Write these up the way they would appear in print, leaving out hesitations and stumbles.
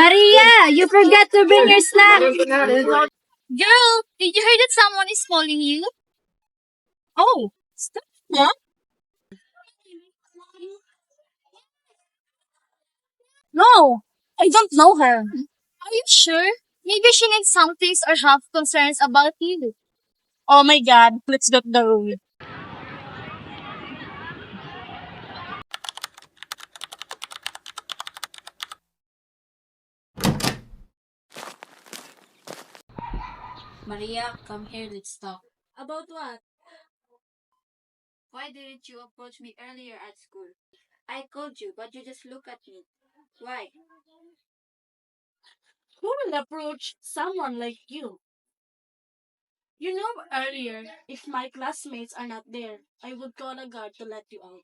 Maria, you forgot to bring your snack. Girl, did you hear that someone is calling you? Oh, stop. Huh? No, I don't know her. Are you sure? Maybe she needs some things or have concerns about you. Oh my God, let's get the rule. Maria, come here, let's talk. About what? Why didn't you approach me earlier at school? I called you, but you just look at me. Why? Who will approach someone like you? You know earlier, if my classmates are not there, I would call a guard to let you out.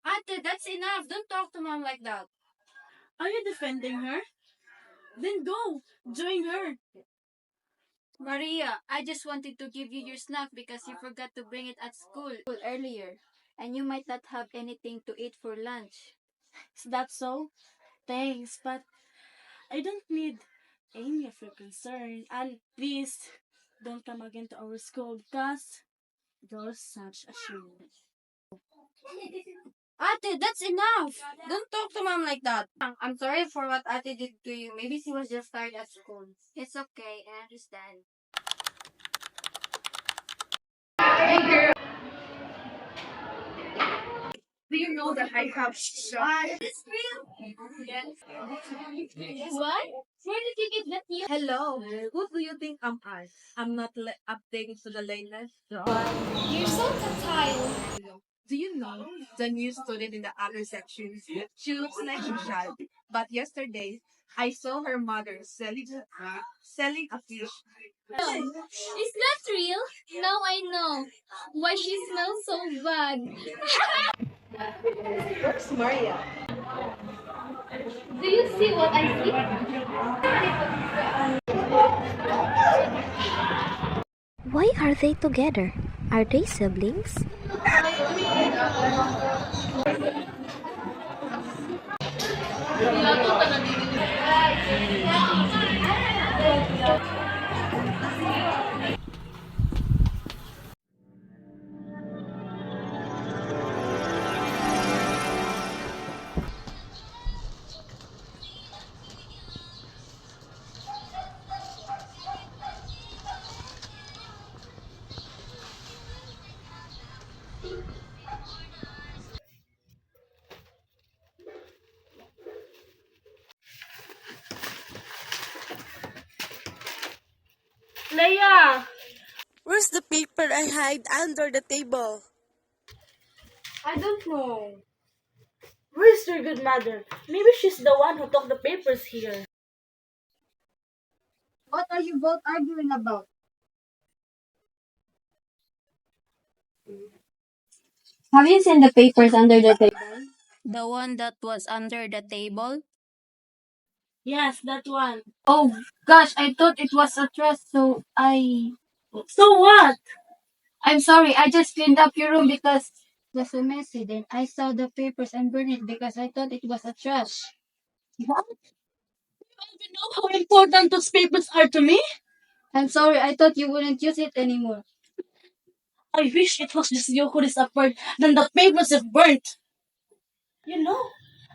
Ate, that's enough. Don't talk to mom like that. Are you defending her? Then go, join her. Maria, I just wanted to give you your snack because you forgot to bring it at school earlier. And you might not have anything to eat for lunch. Is that so? Thanks, but I don't need any of your concern. And please, don't come again to our school because you're such a shame. Ate, that's enough. Don't talk to mom like that. I'm sorry for what Ate did to you. Maybe she was just tired at school. It's okay, I understand. Do you know that I have shot? It's real. Yes. What? Where did you get that news? Hello, who do you think am I? I'm not updating to the latest. You're so tactile. Do you know the new student in the other section? She looks like a child. But yesterday, I saw her mother selling a fish. Is that real? Now I know why she smells so bad. Where's Maria? Do you see what I see? Why are they together? Are they siblings? Leia! Where's the paper I hide under the table? I don't know. Where's your good mother? Maybe she's the one who took the papers here. What are you both arguing about? Have you seen the papers under the table? The one that was under the table? Yes, that one. Oh gosh, I thought it was a trust, so So what? I'm sorry, I just cleaned up your room because it was so messy. Then I saw the papers and burned it because I thought it was a trash. What? You know how important those papers are to me? I'm sorry, I thought you wouldn't use it anymore. I wish it was just you who disappeared than the papers have burnt. You know,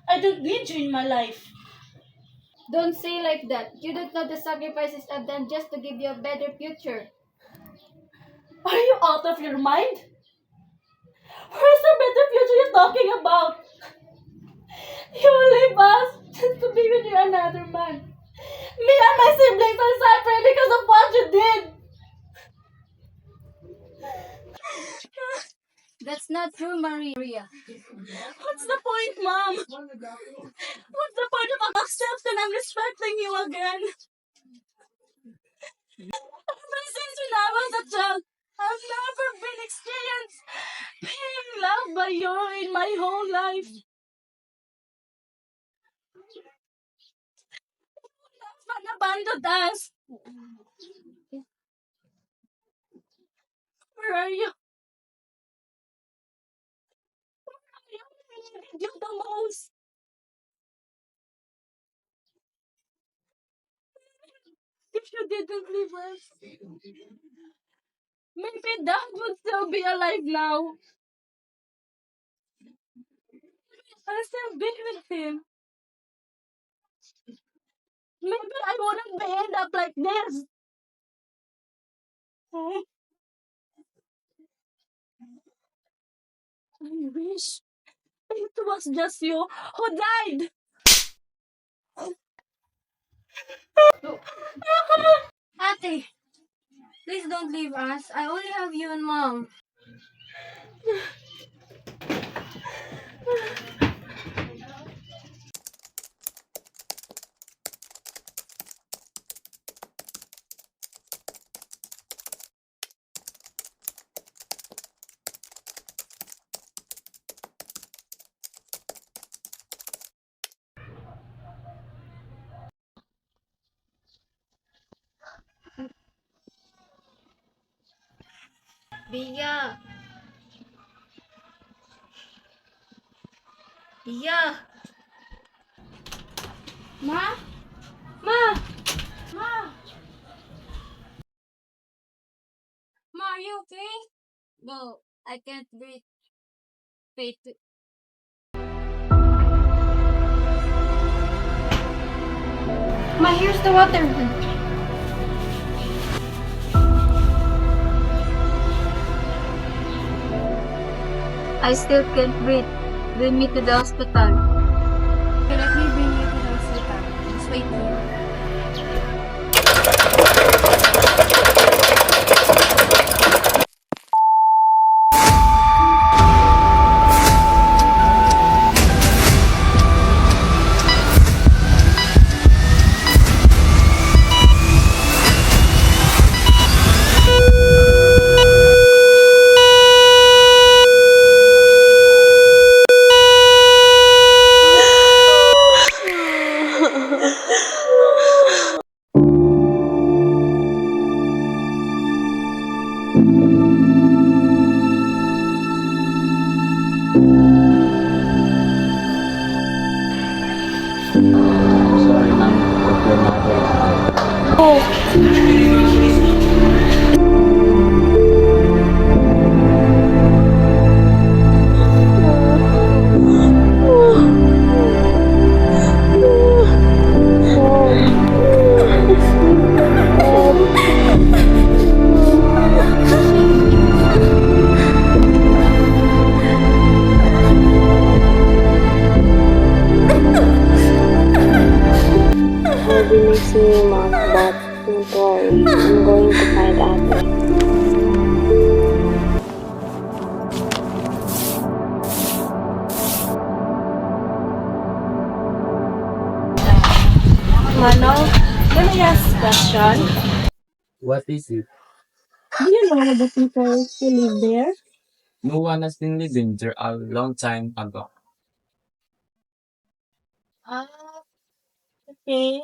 I don't need you in my life. Don't say like that. You don't know the sacrifices I've done just to give you a better future. Are you out of your mind? Where's the better future you're talking about? You will leave us just to be with you another man. Me and my siblings are suffering because of what you did. That's not true, Maria. What's the point, Mom? What's the point of accepting and respecting you again? Ever since when I was a child, I've never been experienced being loved by you in my whole life. But abandoned us. Where are you? I needed you the most. if you didn't leave us? Maybe Dad would still be alive now. I'll still be with him. Maybe I wouldn't be end up like this. I wish it was just you who died. Ate, please don't leave us. I only have you and Mom. Bia. Bia. Ma? Ma? Ma? Ma, are you okay? No, I can't breathe. Wait. Ma, here's the water. I still can't breathe. Bring me to the hospital. Okay, let me bring you to the hospital. Just wait here. Sorry, ma'am, if your mother is dead. I'll be missing you, Mom, but don't worry. I'm going to find Ate. Manong, let me ask a question. What is it? Do you know the people who live there? No one has been living there a long time ago. Ah, okay.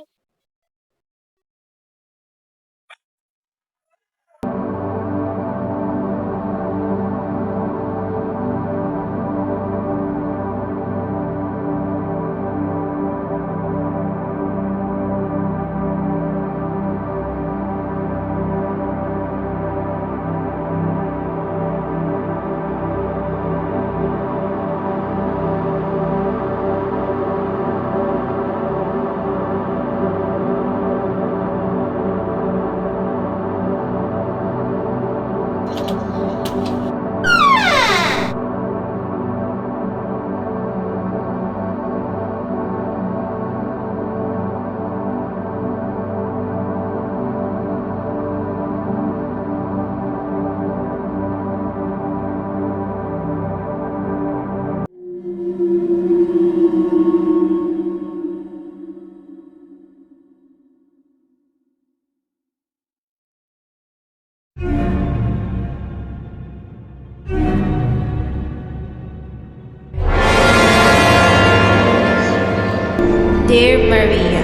Dear Maria,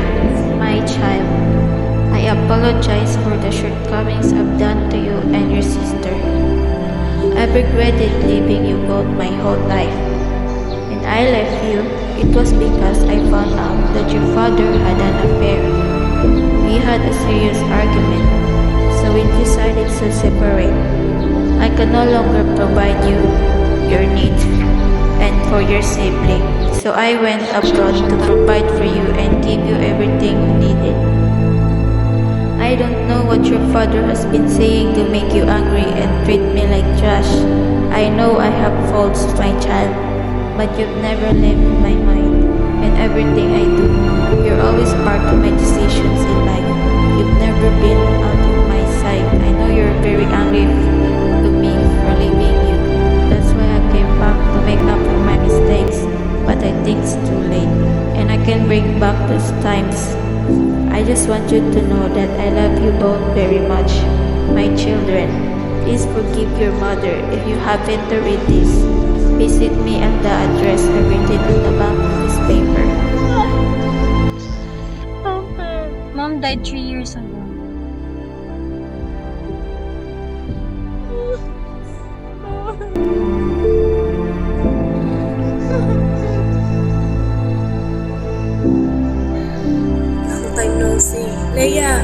my child, I apologize for the shortcomings I've done to you and your sister. I've regretted leaving you both my whole life. When I left you, it was because I found out that your father had an affair. We had a serious argument, so we decided to separate. I can no longer provide you your needs and for your sibling, so I went abroad to provide for you and give you everything you needed. I don't know what your father has been saying to make you angry and treat me like trash. I know I have faults, my child, but you've never left my mind and everything I do. You're always part of my decisions in life. You've never been out of my sight. I know you're very angry to me for leaving you. That's why I came back to make up for my mistakes, but I think it's too late, and I can bring back those times. I just want you to know that I love you both very much, my children. Please forgive your mother if you happen to read this. Visit me at the address I written on the back of this paper. Mom died 3 years ago. Long time no see. Leia!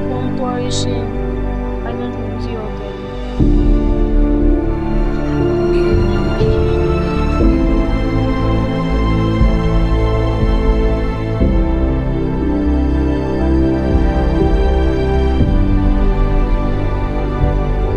Don't worry, Shin.